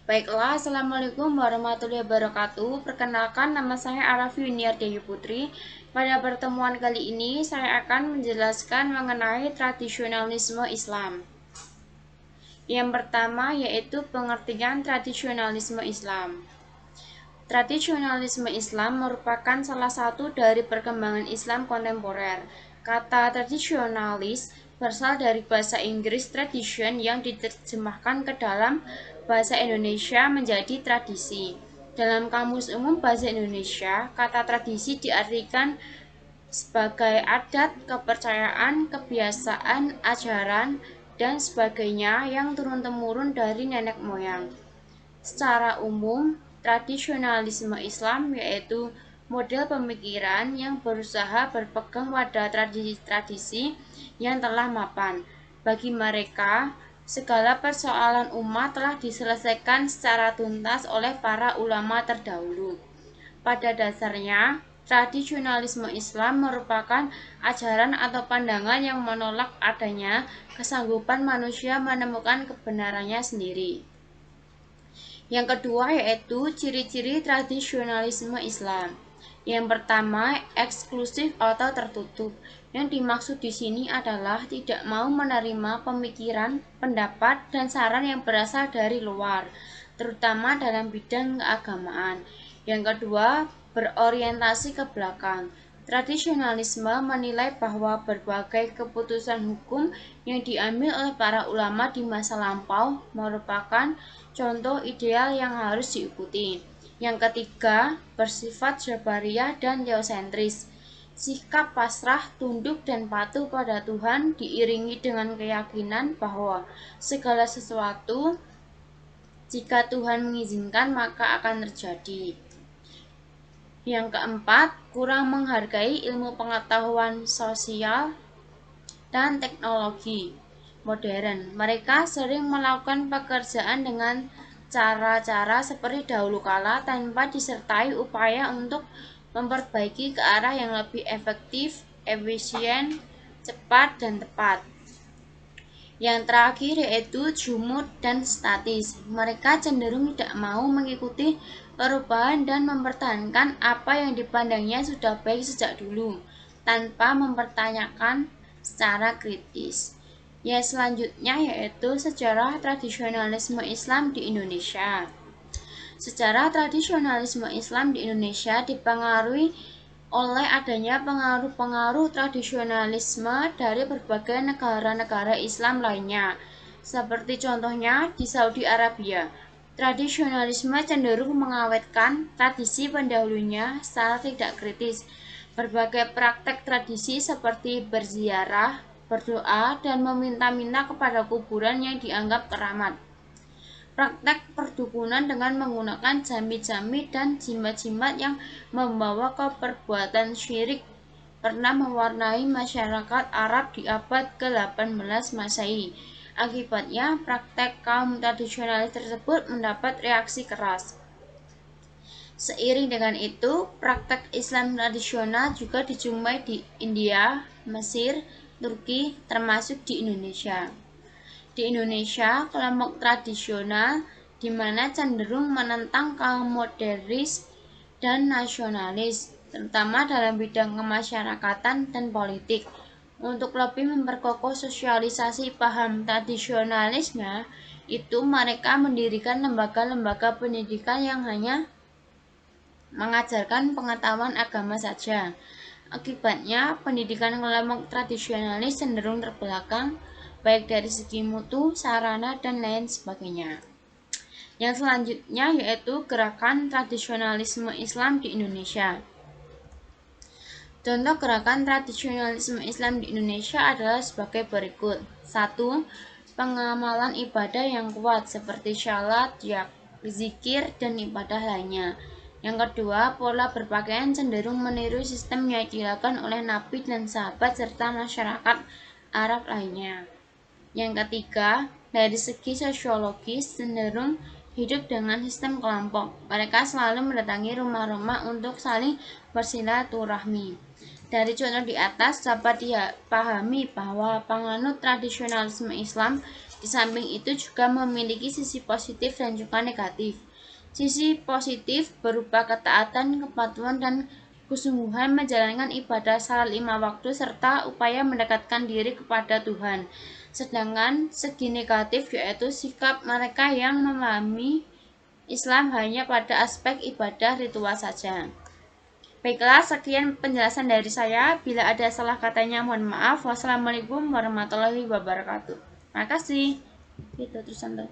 Baiklah, Assalamualaikum warahmatullahi wabarakatuh. Perkenalkan, nama saya Arafi Yuniar Dewi Putri. Pada pertemuan kali ini, saya akan menjelaskan mengenai tradisionalisme Islam. Yang pertama yaitu pengertian tradisionalisme Islam. Tradisionalisme Islam merupakan salah satu dari perkembangan Islam kontemporer. Kata tradisionalis berasal dari bahasa Inggris tradition yang diterjemahkan ke dalam bahasa Indonesia menjadi tradisi. Dalam Kamus Umum Bahasa Indonesia, kata tradisi diartikan sebagai adat, kepercayaan, kebiasaan, ajaran, dan sebagainya yang turun-temurun dari nenek moyang. Secara umum, tradisionalisme Islam yaitu model pemikiran yang berusaha berpegang pada tradisi-tradisi yang telah mapan. Bagi mereka, segala persoalan umat telah diselesaikan secara tuntas oleh para ulama terdahulu. Pada dasarnya, tradisionalisme Islam merupakan ajaran atau pandangan yang menolak adanya kesanggupan manusia menemukan kebenarannya sendiri. Yang kedua yaitu ciri-ciri tradisionalisme Islam. Yang pertama, eksklusif atau tertutup. Yang dimaksud di sini adalah tidak mau menerima pemikiran, pendapat, dan saran yang berasal dari luar, terutama dalam bidang keagamaan. Yang kedua, berorientasi ke belakang. Tradisionalisme menilai bahwa berbagai keputusan hukum yang diambil oleh para ulama di masa lampau merupakan contoh ideal yang harus diikuti. Yang ketiga, bersifat jabariyah dan teosentris. Sikap pasrah, tunduk, dan patuh pada Tuhan diiringi dengan keyakinan bahwa segala sesuatu jika Tuhan mengizinkan maka akan terjadi. Yang keempat, kurang menghargai ilmu pengetahuan sosial dan teknologi modern. Mereka sering melakukan pekerjaan dengan cara-cara seperti dahulu kala tanpa disertai upaya untuk memperbaiki ke arah yang lebih efektif, efisien, cepat, dan tepat. Yang terakhir yaitu jumud dan statis. Mereka cenderung tidak mau mengikuti perubahan dan mempertahankan apa yang dipandangnya sudah baik sejak dulu, tanpa mempertanyakan secara kritis. Yang selanjutnya yaitu sejarah tradisionalisme Islam di Indonesia. Sejarah tradisionalisme Islam di Indonesia dipengaruhi oleh adanya pengaruh-pengaruh tradisionalisme dari berbagai negara-negara Islam lainnya, seperti contohnya di Saudi Arabia. Tradisionalisme cenderung mengawetkan tradisi pendahulunya secara tidak kritis. Berbagai praktek tradisi seperti berziarah, berdoa, dan meminta-minta kepada kuburan yang dianggap keramat. Praktek perdukunan dengan menggunakan jamit-jamit dan jimat-jimat yang membawa ke perbuatan syirik pernah mewarnai masyarakat Arab di abad ke-18 Masehi. Akibatnya, praktek kaum tradisionalis tersebut mendapat reaksi keras. Seiring dengan itu, praktek Islam tradisional juga dijumpai di India, Mesir, Turki, termasuk di Indonesia. Di Indonesia, kelompok tradisional di mana cenderung menentang kaum modernis dan nasionalis, terutama dalam bidang kemasyarakatan dan politik. Untuk lebih memperkokoh sosialisasi paham tradisionalisme, itu mereka mendirikan lembaga-lembaga pendidikan yang hanya mengajarkan pengetahuan agama saja. Akibatnya, pendidikan kelompok tradisionalis cenderung terbelakang, baik dari segi mutu, sarana, dan lain sebagainya. Yang selanjutnya yaitu gerakan tradisionalisme Islam di Indonesia. Contoh gerakan tradisionalisme Islam di Indonesia adalah sebagai berikut. 1. Pengamalan ibadah yang kuat seperti syalat, zikir, dan ibadah lainnya. Yang kedua, pola berpakaian cenderung meniru sistem yang dilakukan oleh Nabi dan sahabat serta masyarakat Arab lainnya. Yang ketiga, dari segi sosiologis cenderung hidup dengan sistem kelompok. Mereka selalu mendatangi rumah-rumah untuk saling bersilaturahmi. Dari contoh di atas dapat dipahami bahwa penganut tradisionalisme Islam Di samping itu juga memiliki sisi positif dan juga negatif. Sisi positif berupa ketaatan, kepatuhan, dan kesungguhan menjalankan ibadah salat 5 waktu serta upaya mendekatkan diri kepada Tuhan. Sedangkan segi negatif yaitu sikap mereka yang memahami Islam hanya pada aspek ibadah ritual saja. Baiklah, sekian penjelasan dari saya. Bila ada salah katanya, mohon maaf. Wassalamualaikum warahmatullahi wabarakatuh. Makasih. Itu terusan tuh.